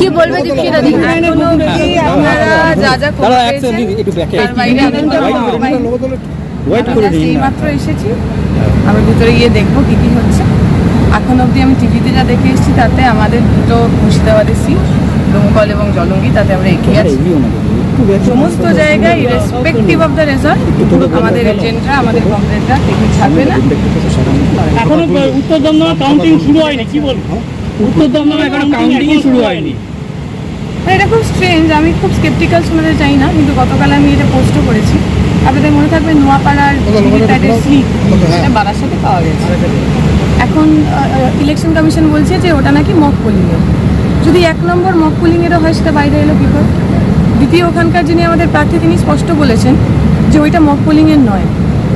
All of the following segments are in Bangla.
কি বলবে দীক্ষিতা দি? এখনো অবধি আপনারা যা যা করেছেন তার বাইরে এইমাত্র এসেছি, আবার ভিতরে গিয়ে দেখবো কি কি হচ্ছে। এখন অবধি আমি টিভিতে যা দেখে এসেছি তাতে আমাদের দুটো মুর্শিদাবাদের সিট, দমকল এবং জলঙ্গি, তাতে আমরা এগিয়ে আছি। সমস্ত জায়গায় ইরেসপেক্টিভ অফ দ্য রেজাল্ট আমাদের এজেন্টরা, আমাদের কমপ্লেন্টরা টেকনিক ছাড়বে না। এখনো উত্তর দমদমে কাউন্টিং শুরু হয়নি, কি বলবো? উত্তর দমদমে এখনো কাউন্টিং শুরু হয়নি। এটা খুব স্ট্রেঞ্জ, আমি খুব স্কেপটিক্যাল শোনাতে চাই না, কিন্তু গতকাল আমি এটা পোস্টও করেছি। আপনাদের মনে থাকবে নোয়াপাড়ার স্লিপ সেটা বারাসাতে পাওয়া গেছে। এখন ইলেকশন কমিশন বলছে যে ওটা নাকি মক পোলিংয়ের। যদি 1 নম্বর মক পোলিংয়েরও হয় সেটা বাইরে এলো কি করে? দ্বিতীয়, ওখানকার যিনি আমাদের প্রার্থী তিনি স্পষ্ট বলেছেন যে ওইটা মক পোলিংয়ের নয়।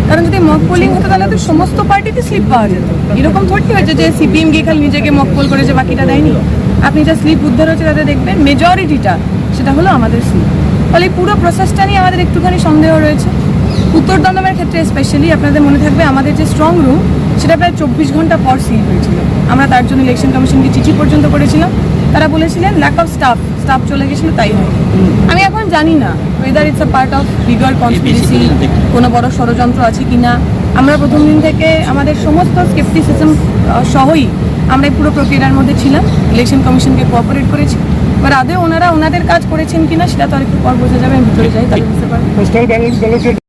কারণ যদি মক পোলিং হতো তাহলে তো সমস্ত পার্টিতে স্লিপ পাওয়া যেত। এরকম থর্টি হয়েছে যে সিপিএম গিয়ে খালি নিজেকে মক পোল করেছে, বাকিটা দেয়নি। আপনি যা স্লিপ উদ্ধার হচ্ছে তাতে দেখবেন মেজরিটিটা সেটা হলো আমাদের স্লিপ। ফলে পুরো প্রসেসটা নিয়ে আমাদের একটুখানি সন্দেহ রয়েছে। উত্তর দমদমের ক্ষেত্রে স্পেশালি আপনাদের মনে থাকবে আমাদের যে স্ট্রং রুম সেটা প্রায় 24 ঘন্টা পর সিল হয়েছিল। আমরা তার জন্য ইলেকশন কমিশনকে চিঠি পর্যন্ত করেছিলাম। তারা বলেছিলেন ল্যাক অফ স্টাফ চলে গেছিলো, তাই হয়। আমি এখন জানি না whether it's a part of bigger conspiracy, কোনো বড় ষড়যন্ত্র আছে কিনা। আমরা প্রথম দিন থেকে আমাদের সমস্ত স্কেপটিসিজম সহই আমরা এই পুরো প্রক্রিয়ার মধ্যে ছিলাম, ইলেকশন কমিশনকে কোঅপারেট করেছি। এবার আদৌ ওনারা ওনাদের কাজ করেছেন কিনা সেটা তো আর একটু পর বোঝা যাবে। আমি ভিতরে যাই, তাহলে বুঝতে পারবো।